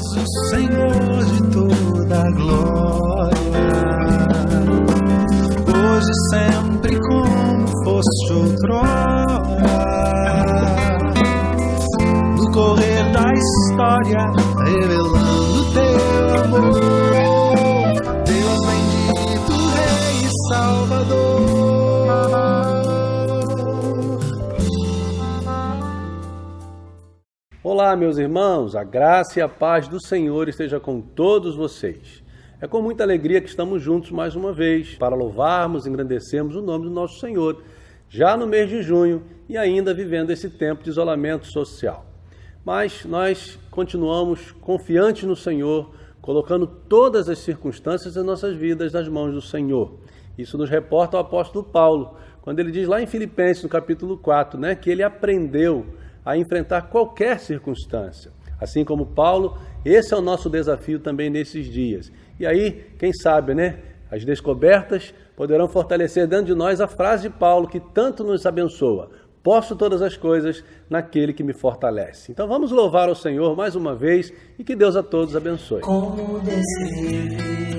o Senhor de toda a glória, hoje e sempre como foste outrora, no correr da história, revelando teu amor, Deus bendito, Rei e Salvador. Olá, meus irmãos, a graça e a paz do Senhor esteja com todos vocês. É com muita alegria que estamos juntos mais uma vez para louvarmos e engrandecermos o nome do nosso Senhor, já no mês de junho e ainda vivendo esse tempo de isolamento social. Mas nós continuamos confiantes no Senhor, colocando todas as circunstâncias das nossas vidas nas mãos do Senhor. Isso nos reporta o apóstolo Paulo, quando ele diz lá em Filipenses, no capítulo 4, que ele aprendeu a enfrentar qualquer circunstância. Assim como Paulo, esse é o nosso desafio também nesses dias. E aí, quem sabe, as descobertas poderão fortalecer dentro de nós a frase de Paulo que tanto nos abençoa: posso todas as coisas naquele que me fortalece. Então vamos louvar ao Senhor mais uma vez e que Deus a todos abençoe. Como descrever,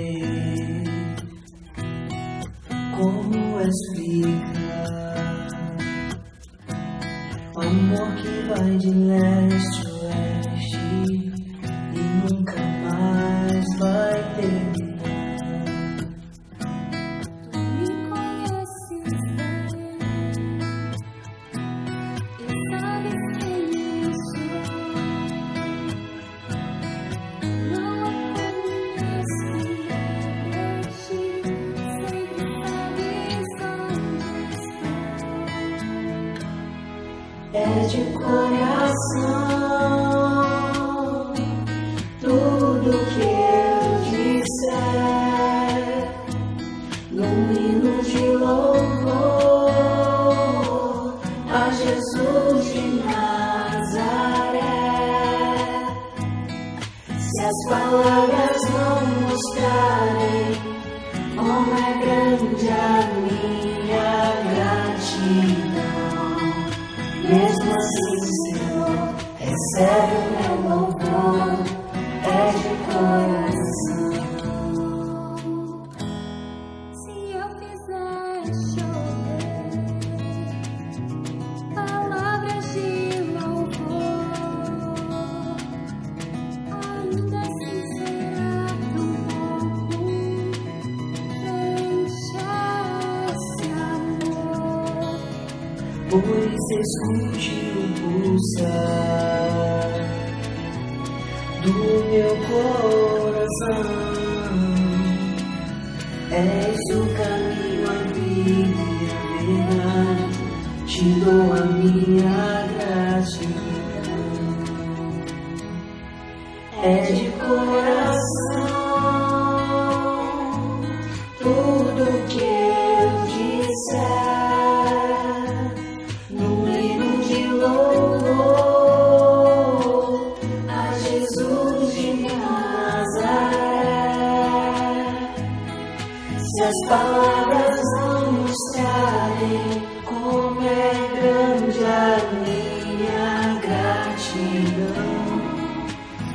como explicar o amor que vai de leste a oeste e nunca mais vai terminar. Tu me conheces bem e sabes quem eu sou. Não acontece hoje, sempre sabes onde estou. É de coração tudo que eu disser, num hino de louvor a Jesus de Nazaré. Se as palavras não mostrarem como é grande a minha gratidão, mesmo assim, Senhor, recebe o meu louvor, é de coração. Se eu fizer chover palavras de louvor, ainda assim será tão pouco deixar esse amor. Por isso escute o pulsar do meu coração. És o caminho, a vida e a verdade, te dou a minha gratidão. É de coração tudo que eu disser, se as palavras não mostrarem como é grande a minha gratidão,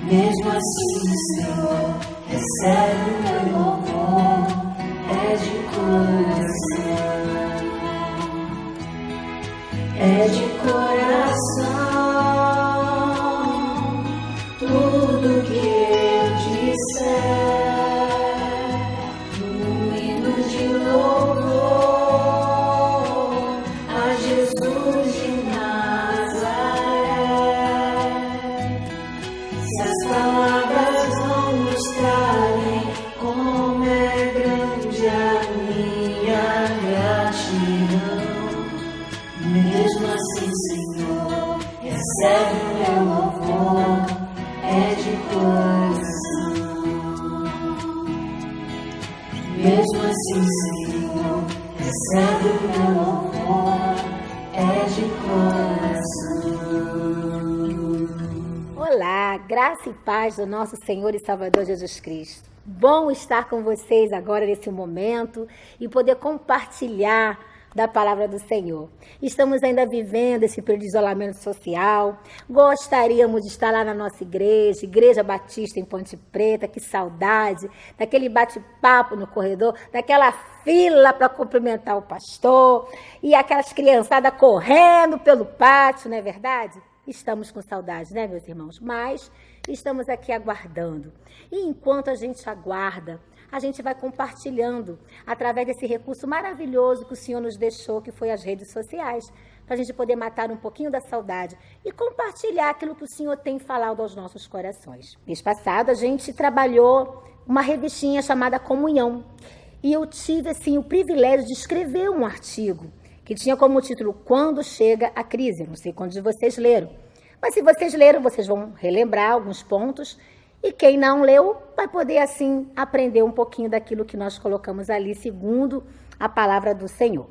mesmo assim, Senhor, recebe o meu louvor, é de coração, é de coração tudo que eu disser. Mesmo assim, Senhor, recebe o meu louvor, é de coração. Mesmo assim, Senhor, recebe o meu louvor, é de coração. Olá, graça e paz do nosso Senhor e Salvador Jesus Cristo. Bom estar com vocês agora nesse momento e poder compartilhar da palavra do Senhor. Estamos ainda vivendo esse período de isolamento social. Gostaríamos de estar lá na nossa igreja, Igreja Batista em Ponte Preta. Que saudade daquele bate-papo no corredor, daquela fila para cumprimentar o pastor e aquelas criançadas correndo pelo pátio, não é verdade? Estamos com saudade, né, meus irmãos? Mas estamos aqui aguardando. E enquanto a gente aguarda, a gente vai compartilhando através desse recurso maravilhoso que o Senhor nos deixou, que foi as redes sociais, para a gente poder matar um pouquinho da saudade e compartilhar aquilo que o Senhor tem falado aos nossos corações. Mês passado, a gente trabalhou uma revistinha chamada Comunhão. E eu tive, assim, o privilégio de escrever um artigo que tinha como título Quando Chega a Crise. Não sei quantos de vocês leram. Mas se vocês leram, vocês vão relembrar alguns pontos. E quem não leu vai poder, assim, aprender um pouquinho daquilo que nós colocamos ali, segundo a palavra do Senhor.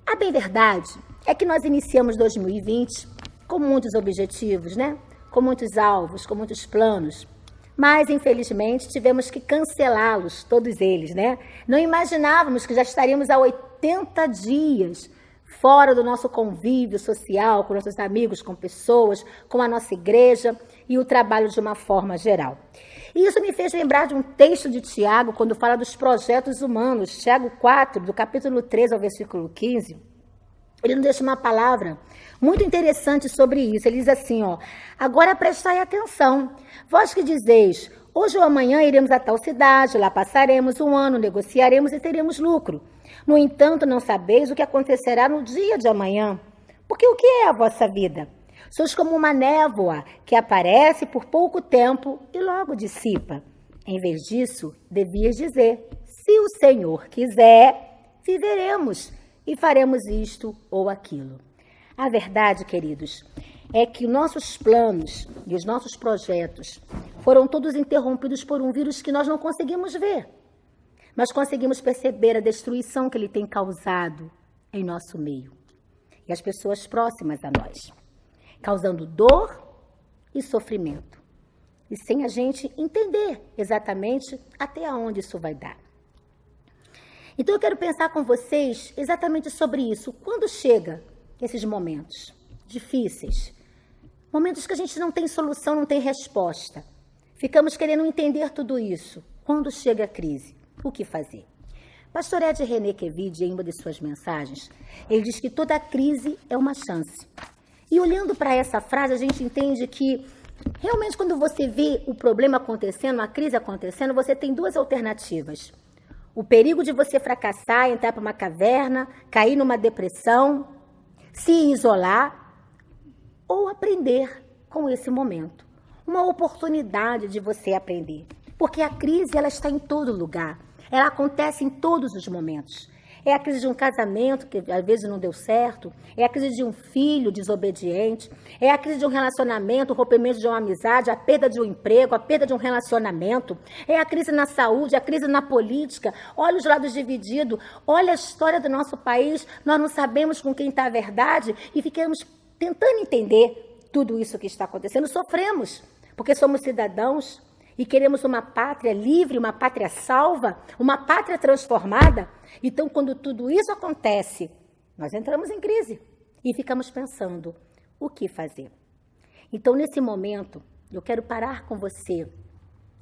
A bem verdade é que nós iniciamos 2020 com muitos objetivos, né? Com muitos alvos, com muitos planos. Mas, infelizmente, tivemos que cancelá-los, todos eles, né? Não imaginávamos que já estaríamos há 80 dias fora do nosso convívio social, com nossos amigos, com pessoas, com a nossa igreja e o trabalho de uma forma geral. E isso me fez lembrar de um texto de Tiago, quando fala dos projetos humanos, Tiago 4, do capítulo 13 ao versículo 15, ele nos deixa uma palavra muito interessante sobre isso. Ele diz assim, ó, agora prestai atenção, vós que dizeis, hoje ou amanhã iremos a tal cidade, lá passaremos um ano, negociaremos e teremos lucro. No entanto, não sabeis o que acontecerá no dia de amanhã. Porque o que é a vossa vida? Sois como uma névoa que aparece por pouco tempo e logo dissipa. Em vez disso, devias dizer, se o Senhor quiser, viveremos e faremos isto ou aquilo. A verdade, queridos, é que nossos planos e os nossos projetos foram todos interrompidos por um vírus que nós não conseguimos ver, mas conseguimos perceber a destruição que ele tem causado em nosso meio e as pessoas próximas a nós, causando dor e sofrimento, e sem a gente entender exatamente até onde isso vai dar. Então eu quero pensar com vocês exatamente sobre isso. Quando chega esses momentos difíceis, momentos que a gente não tem solução, não tem resposta, ficamos querendo entender tudo isso. Quando chega a crise, o que fazer? Pastor Ed René Kevide, em uma de suas mensagens, ele diz que toda crise é uma chance. E olhando para essa frase, a gente entende que realmente quando você vê o problema acontecendo, a crise acontecendo, você tem duas alternativas. O perigo de você fracassar, entrar para uma caverna, cair numa depressão, se isolar ou aprender com esse momento. Uma oportunidade de você aprender. Porque a crise, ela está em todo lugar. Ela acontece em todos os momentos. É a crise de um casamento que às vezes não deu certo, é a crise de um filho desobediente, é a crise de um relacionamento, o rompimento de uma amizade, a perda de um emprego, a perda de um relacionamento, é a crise na saúde, a crise na política. Olha os lados divididos, olha a história do nosso país, nós não sabemos com quem está a verdade e ficamos tentando entender tudo isso que está acontecendo. Sofremos, porque somos cidadãos e queremos uma pátria livre, uma pátria salva, uma pátria transformada. Então, quando tudo isso acontece, nós entramos em crise e ficamos pensando, o que fazer? Então, nesse momento, eu quero parar com você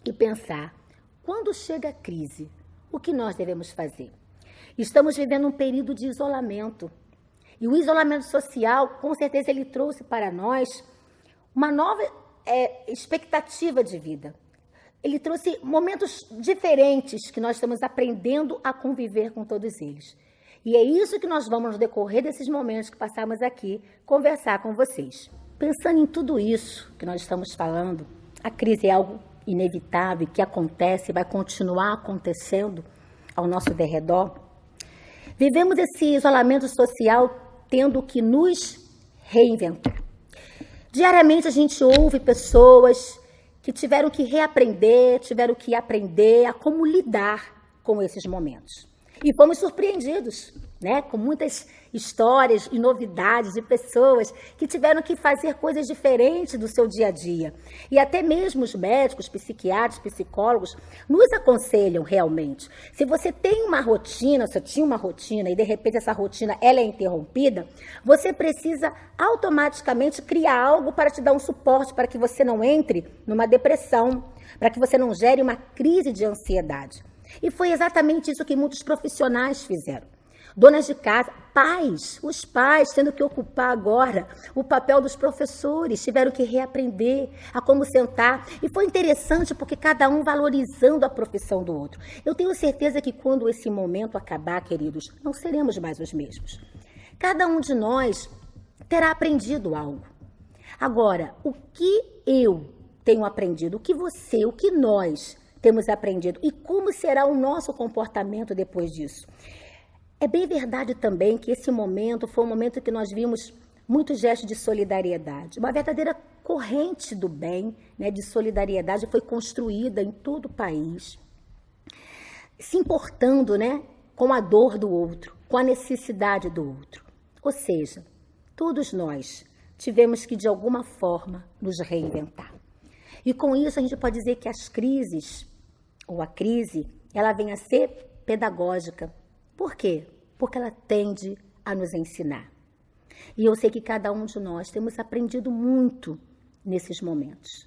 e pensar, quando chega a crise, o que nós devemos fazer? Estamos vivendo um período de isolamento. E o isolamento social, com certeza, ele trouxe para nós uma nova expectativa de vida. Ele trouxe momentos diferentes que nós estamos aprendendo a conviver com todos eles. E é isso que nós vamos, no decorrer desses momentos que passamos aqui, conversar com vocês. Pensando em tudo isso que nós estamos falando, a crise é algo inevitável, que acontece e vai continuar acontecendo ao nosso derredor. Vivemos esse isolamento social tendo que nos reinventar. Diariamente a gente ouve pessoas que tiveram que reaprender, tiveram que aprender a como lidar com esses momentos. E fomos surpreendidos né? Com muitas histórias e novidades de pessoas que tiveram que fazer coisas diferentes do seu dia a dia. E até mesmo os médicos, psiquiatras, psicólogos nos aconselham realmente. Se você tem uma rotina, você tinha uma rotina e de repente essa rotina ela é interrompida, você precisa automaticamente criar algo para te dar um suporte, para que você não entre numa depressão, para que você não gere uma crise de ansiedade. E foi exatamente isso que muitos profissionais fizeram. Donas de casa, pais, os pais tendo que ocupar agora o papel dos professores, tiveram que reaprender a como sentar. E foi interessante porque cada um valorizando a profissão do outro. Eu tenho certeza que quando esse momento acabar, queridos, não seremos mais os mesmos. Cada um de nós terá aprendido algo. Agora, o que eu tenho aprendido, o que você, o que nós temos aprendido e como será o nosso comportamento depois disso? É bem verdade também que esse momento foi um momento que nós vimos muitos gestos de solidariedade. Uma verdadeira corrente do bem, né, de solidariedade foi construída em todo o país, se importando, né, com a dor do outro, com a necessidade do outro. Ou seja, todos nós tivemos que, de alguma forma, nos reinventar. E com isso a gente pode dizer que as crises, ou a crise, ela vem a ser pedagógica. Por quê? Porque ela tende a nos ensinar. E eu sei que cada um de nós temos aprendido muito nesses momentos.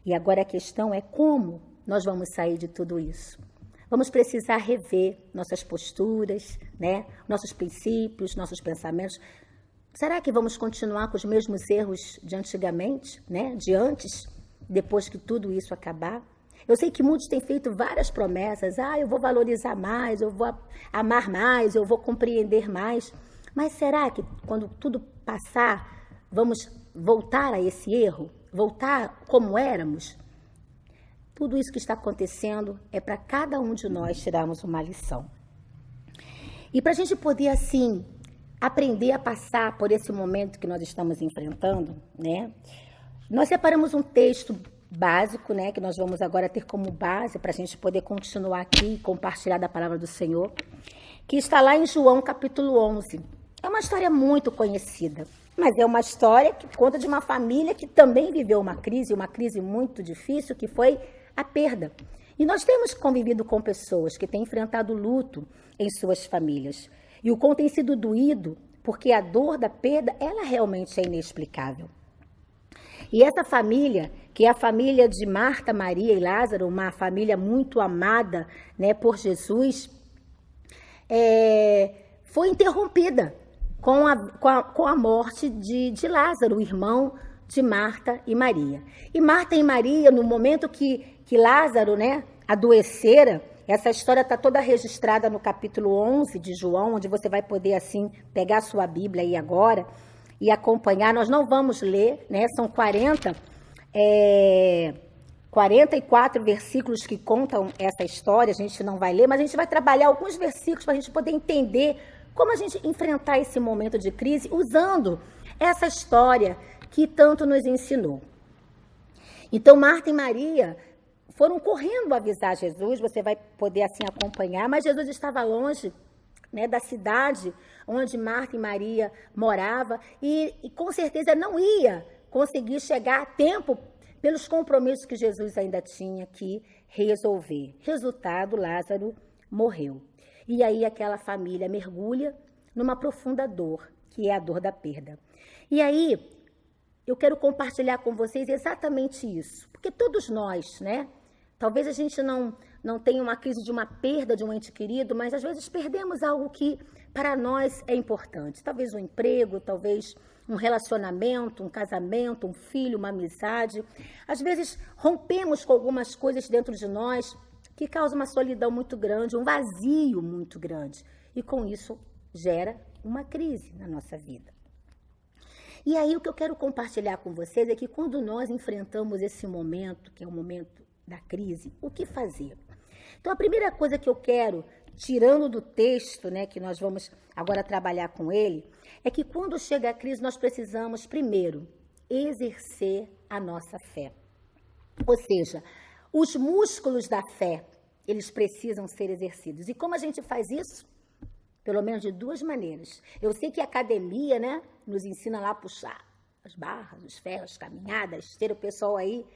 E agora a questão é como nós vamos sair de tudo isso. Vamos precisar rever nossas posturas, né? Nossos princípios, nossos pensamentos. Será que vamos continuar com os mesmos erros de antigamente, né? De antes, depois que tudo isso acabar? Eu sei que muitos têm feito várias promessas. Eu vou valorizar mais, eu vou amar mais, eu vou compreender mais. Mas será que quando tudo passar, vamos voltar a esse erro? Voltar como éramos? Tudo isso que está acontecendo é para cada um de nós tirarmos uma lição. E para a gente poder, assim, aprender a passar por esse momento que nós estamos enfrentando, né? Nós separamos um texto básico, né, que nós vamos agora ter como base para a gente poder continuar aqui e compartilhar da palavra do Senhor, que está lá em João capítulo 11. É uma história muito conhecida, mas é uma história que conta de uma família que também viveu uma crise muito difícil, que foi a perda. E nós temos convivido com pessoas que têm enfrentado luto em suas famílias. E o quão tem sido doído, porque a dor da perda, ela realmente é inexplicável. E essa família, que é a família de Marta, Maria e Lázaro, uma família muito amada, né, por Jesus, foi interrompida com a morte de Lázaro, o irmão de Marta e Maria. E Marta e Maria, no momento que Lázaro, né, adoecera, essa história está toda registrada no capítulo 11 de João, onde você vai poder, assim, pegar a sua Bíblia aí agora e acompanhar. Nós não vamos ler, né? São 44 versículos que contam essa história, a gente não vai ler, mas a gente vai trabalhar alguns versículos para a gente poder entender como a gente enfrentar esse momento de crise usando essa história que tanto nos ensinou. Então, Marta e Maria foram correndo avisar Jesus, você vai poder assim acompanhar, mas Jesus estava longe, né, da cidade onde Marta e Maria moravam e com certeza não ia conseguir chegar a tempo pelos compromissos que Jesus ainda tinha que resolver. Resultado, Lázaro morreu. E aí aquela família mergulha numa profunda dor, que é a dor da perda. E aí eu quero compartilhar com vocês exatamente isso, porque todos nós, né? Talvez a gente não tenha uma crise de uma perda de um ente querido, mas às vezes perdemos algo que para nós é importante. Talvez um emprego, talvez um relacionamento, um casamento, um filho, uma amizade. Às vezes rompemos com algumas coisas dentro de nós que causam uma solidão muito grande, um vazio muito grande. E com isso gera uma crise na nossa vida. E aí o que eu quero compartilhar com vocês é que quando nós enfrentamos esse momento, que é o momento da crise, o que fazer? Então, a primeira coisa que eu quero, tirando do texto, né, que nós vamos agora trabalhar com ele, é que quando chega a crise, nós precisamos, primeiro, exercer a nossa fé. Ou seja, os músculos da fé, eles precisam ser exercidos. E como a gente faz isso? Pelo menos de duas maneiras. Eu sei que a academia, né, nos ensina lá a puxar as barras, os ferros, caminhadas, esteira, o pessoal aí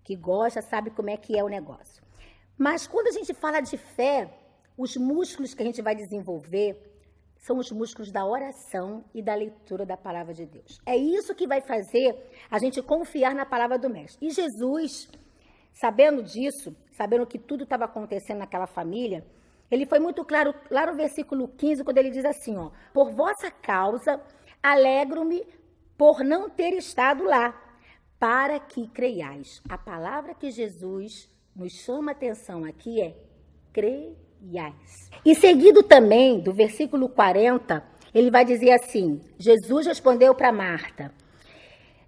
que gosta sabe como é que é o negócio. Mas quando a gente fala de fé, os músculos que a gente vai desenvolver são os músculos da oração e da leitura da palavra de Deus. É isso que vai fazer a gente confiar na palavra do Mestre. E Jesus, sabendo disso, sabendo que tudo estava acontecendo naquela família, ele foi muito claro lá no versículo 15, quando ele diz assim, ó, por vossa causa, alegro-me por não ter estado lá, para que creiais. A palavra que Jesus nos chama a atenção aqui é creiais. E seguido também do versículo 40, ele vai dizer assim, Jesus respondeu para Marta,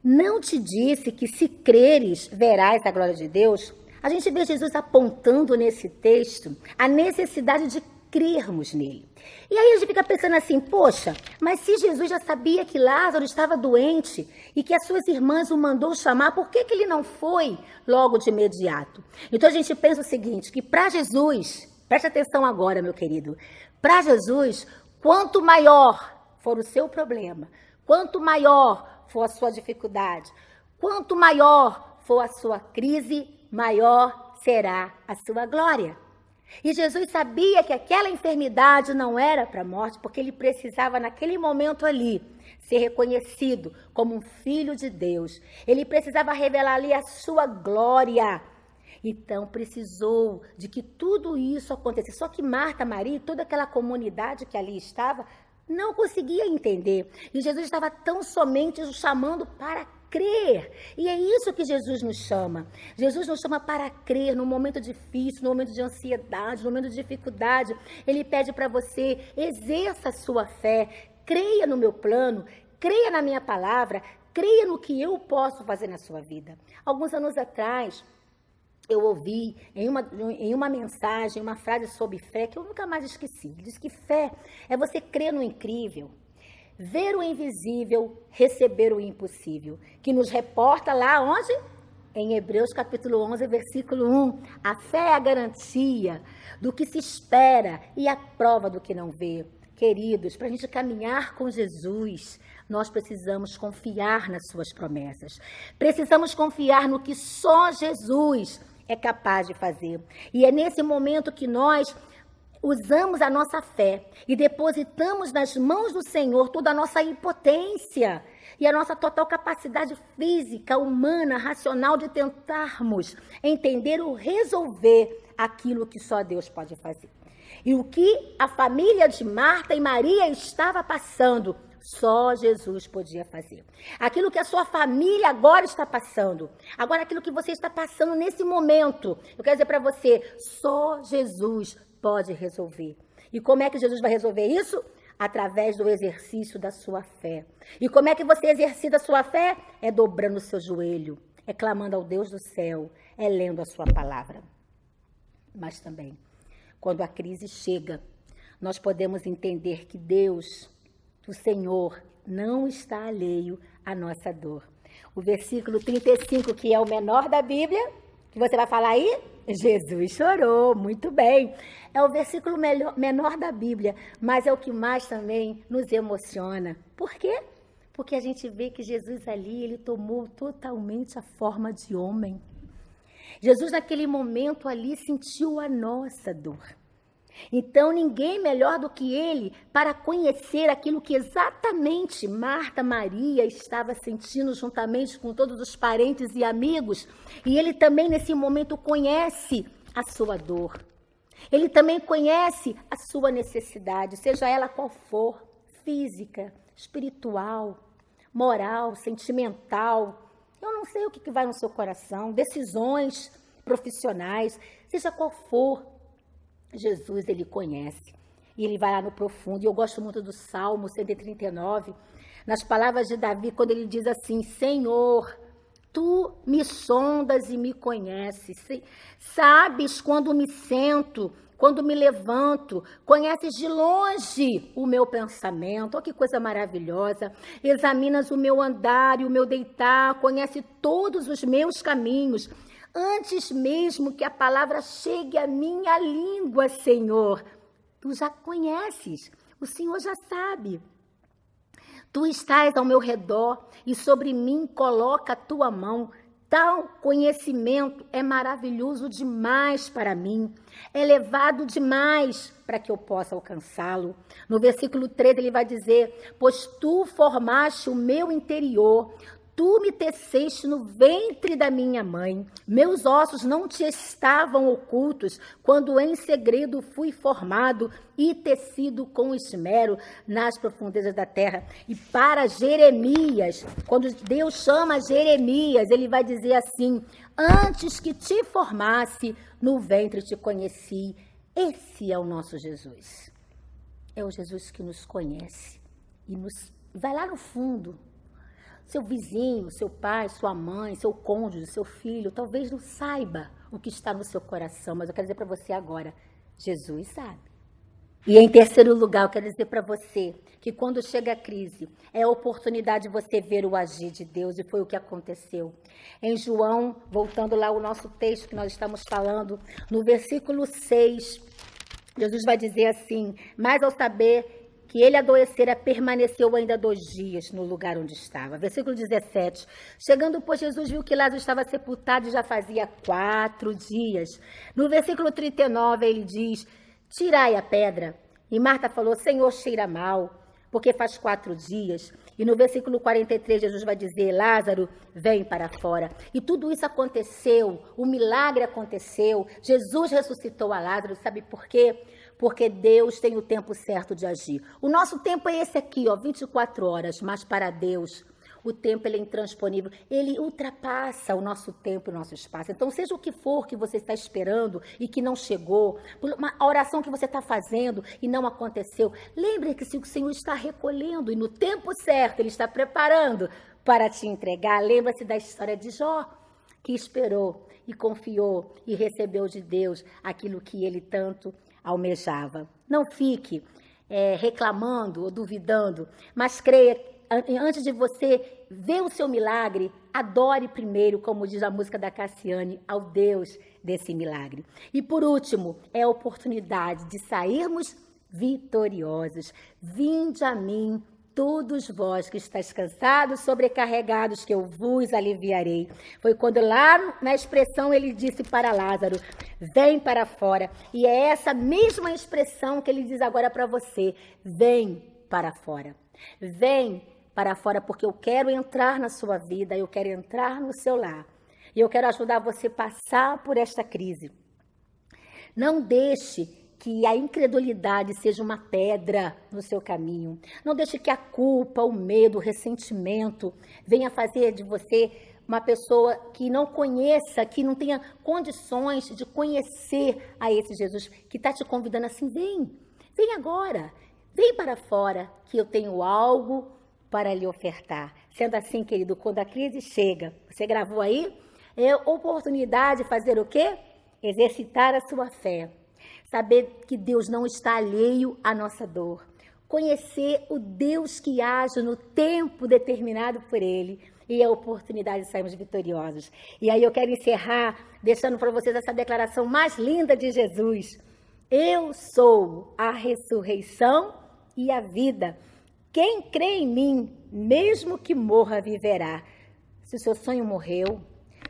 não te disse que se creres verás a glória de Deus? A gente vê Jesus apontando nesse texto a necessidade de crermos nele. E aí a gente fica pensando assim, poxa, mas se Jesus já sabia que Lázaro estava doente e que as suas irmãs o mandou chamar, por que ele não foi logo de imediato? Então a gente pensa o seguinte, que para Jesus, preste atenção agora, meu querido, para Jesus, quanto maior for o seu problema, quanto maior for a sua dificuldade, quanto maior for a sua crise, maior será a sua glória. E Jesus sabia que aquela enfermidade não era para a morte, porque ele precisava, naquele momento ali, ser reconhecido como um filho de Deus. Ele precisava revelar ali a sua glória. Então, precisou de que tudo isso acontecesse. Só que Marta, Maria e toda aquela comunidade que ali estava, não conseguia entender. E Jesus estava tão somente o chamando para crer. E é isso que Jesus nos chama. Jesus nos chama para crer no momento difícil, no momento de ansiedade, no momento de dificuldade. Ele pede para você, exerça a sua fé, creia no meu plano, creia na minha palavra, creia no que eu posso fazer na sua vida. Alguns anos atrás, eu ouvi em uma mensagem, uma frase sobre fé que eu nunca mais esqueci. Ele diz que fé é você crer no incrível, ver o invisível, receber o impossível, que nos reporta lá onde? Em Hebreus capítulo 11, versículo 1. A fé é a garantia do que se espera e a prova do que não vê. Queridos, para a gente caminhar com Jesus, nós precisamos confiar nas suas promessas. Precisamos confiar no que só Jesus é capaz de fazer. E é nesse momento que nós usamos a nossa fé e depositamos nas mãos do Senhor toda a nossa impotência e a nossa total capacidade física, humana, racional de tentarmos entender ou resolver aquilo que só Deus pode fazer. E o que a família de Marta e Maria estava passando, só Jesus podia fazer. Aquilo que a sua família agora está passando, agora aquilo que você está passando nesse momento, eu quero dizer para você, só Jesus pode resolver. E como é que Jesus vai resolver isso? Através do exercício da sua fé. E como é que você exercita a sua fé? É dobrando o seu joelho, é clamando ao Deus do céu, é lendo a sua palavra. Mas também, quando a crise chega, nós podemos entender que Deus, o Senhor, não está alheio à nossa dor. O versículo 35, que é o menor da Bíblia, que você vai falar aí? Jesus chorou, muito bem. É o versículo menor da Bíblia, mas é o que mais também nos emociona. Por quê? Porque a gente vê que Jesus ali, ele tomou totalmente a forma de homem. Jesus naquele momento ali sentiu a nossa dor. Então, ninguém melhor do que ele para conhecer aquilo que exatamente Marta, Maria estava sentindo juntamente com todos os parentes e amigos. E ele também, nesse momento, conhece a sua dor. Ele também conhece a sua necessidade, seja ela qual for, física, espiritual, moral, sentimental. Eu não sei o que vai no seu coração, decisões profissionais, seja qual for. Jesus, ele conhece, e ele vai lá no profundo, e eu gosto muito do Salmo 139, nas palavras de Davi, quando ele diz assim, Senhor, tu me sondas e me conheces, sabes quando me sento, quando me levanto, conheces de longe o meu pensamento, oh, que coisa maravilhosa, examinas o meu andar e o meu deitar, conhece todos os meus caminhos, antes mesmo que a palavra chegue à minha língua, Senhor, tu já conheces. O Senhor já sabe. Tu estás ao meu redor e sobre mim coloca a tua mão. Tal conhecimento é maravilhoso demais para mim, é elevado demais para que eu possa alcançá-lo. No versículo 13 ele vai dizer, pois tu formaste o meu interior, tu me teceste no ventre da minha mãe. Meus ossos não te estavam ocultos, quando em segredo fui formado e tecido com esmero nas profundezas da terra. E para Jeremias, quando Deus chama Jeremias, ele vai dizer assim, antes que te formasse, no ventre te conheci. Esse é o nosso Jesus. É o Jesus que nos conhece e nos vai lá no fundo. Seu vizinho, seu pai, sua mãe, seu cônjuge, seu filho, talvez não saiba o que está no seu coração, mas eu quero dizer para você agora, Jesus sabe. E em terceiro lugar, eu quero dizer para você que quando chega a crise, é a oportunidade de você ver o agir de Deus, e foi o que aconteceu. Em João, voltando lá ao nosso texto que nós estamos falando, no versículo 6, Jesus vai dizer assim, mas ao saber que ele adoecera, permaneceu ainda 2 dias no lugar onde estava. Versículo 17. Chegando, pois, Jesus viu que Lázaro estava sepultado e já fazia 4 dias. No versículo 39, ele diz, tirai a pedra. E Marta falou, Senhor, cheira mal, porque faz 4 dias. E no versículo 43, Jesus vai dizer, Lázaro, vem para fora. E tudo isso aconteceu, o milagre aconteceu. Jesus ressuscitou a Lázaro, sabe por quê? Porque Deus tem o tempo certo de agir. O nosso tempo é esse aqui, 24 horas, mas para Deus, o tempo ele é intransponível. Ele ultrapassa o nosso tempo e o nosso espaço. Então, seja o que for que você está esperando e que não chegou, uma oração que você está fazendo e não aconteceu, lembre que se o Senhor está recolhendo e no tempo certo Ele está preparando para te entregar, lembra-se da história de Jó, que esperou e confiou e recebeu de Deus aquilo que ele tanto almejava. Não fique reclamando ou duvidando, mas creia, antes de você ver o seu milagre, adore primeiro, como diz a música da Cassiane, ao Deus desse milagre. E por último, é a oportunidade de sairmos vitoriosos. Vinde a mim, todos vós que estáis cansados, sobrecarregados, que eu vos aliviarei. Foi quando lá na expressão ele disse para Lázaro, vem para fora. E é essa mesma expressão que ele diz agora para você, vem para fora. Vem para fora, porque eu quero entrar na sua vida, eu quero entrar no seu lar. E eu quero ajudar você a passar por esta crise. Não deixe que a incredulidade seja uma pedra no seu caminho. Não deixe que a culpa, o medo, o ressentimento venha fazer de você uma pessoa que não conheça, que não tenha condições de conhecer a esse Jesus, que está te convidando assim, vem agora, vem para fora, que eu tenho algo para lhe ofertar. Sendo assim, querido, quando a crise chega, você gravou aí? É oportunidade de fazer o quê? Exercitar a sua fé. Saber que Deus não está alheio à nossa dor. Conhecer o Deus que age no tempo determinado por Ele. E a oportunidade de sairmos vitoriosos. E aí eu quero encerrar deixando para vocês essa declaração mais linda de Jesus. Eu sou a ressurreição e a vida. Quem crê em mim, mesmo que morra, viverá. Se o seu sonho morreu,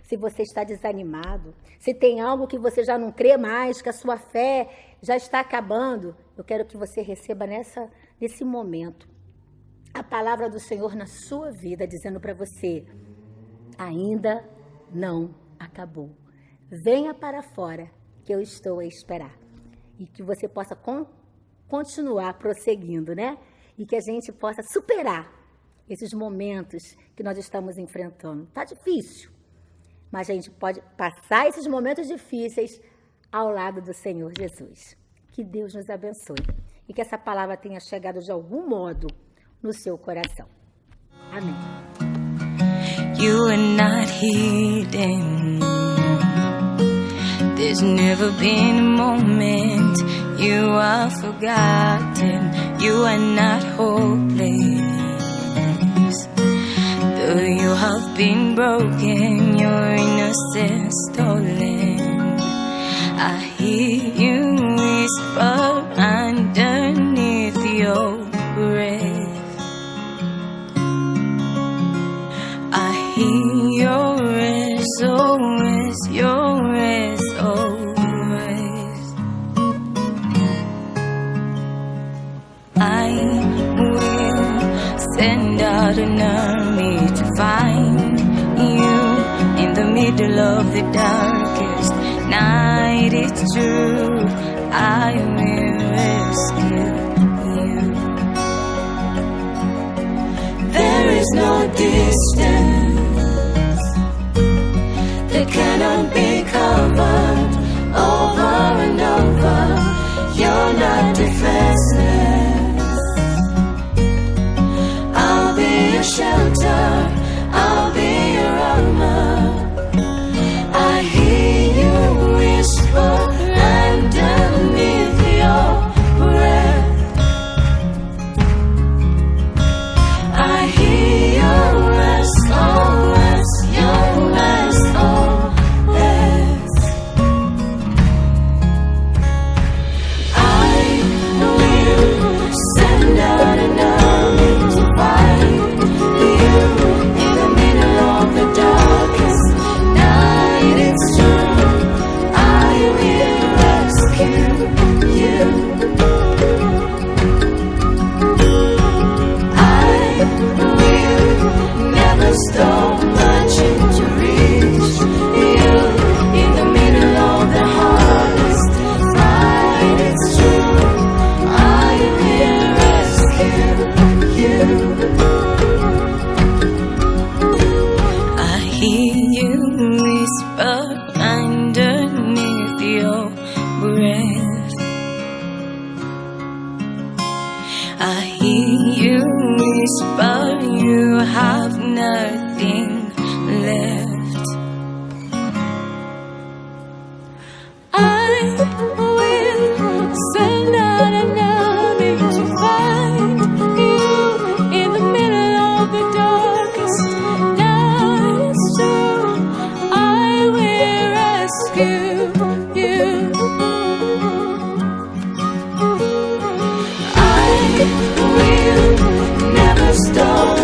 se você está desanimado, se tem algo que você já não crê mais, que a sua fé já está acabando, eu quero que você receba nesse momento a palavra do Senhor na sua vida, dizendo para você, ainda não acabou. Venha para fora, que eu estou a esperar. E que você possa continuar prosseguindo, né? E que a gente possa superar esses momentos que nós estamos enfrentando. Está difícil, mas a gente pode passar esses momentos difíceis ao lado do Senhor Jesus. Que Deus nos abençoe e que essa palavra tenha chegado de algum modo no seu coração. Amém. You are not hidden. There's never been a moment you are forgotten. You are not hopeless. Though you have been broken, your innocence stolen. I hear you whisper underneath your out an army to find you in the middle of the darkest night. It's true, I will rescue you. There is no distance that cannot be covered over and over. You're not defenseless. I'll be your shelter, I'll be your armor. I hear you whisper underneath your breath. I hear your SOS, your SOS. I will send out an army to find you in the middle of the darkest night. It's true, I will rescue you. I will never stop marching to reach you in the middle of the hardest fight. It's true, I will rescue you. I hear you whisper underneath your breath. I hear you whisper you have nothing left. I will send out an army to find you in the middle of the darkest night. It's true, I will rescue you. I will never stop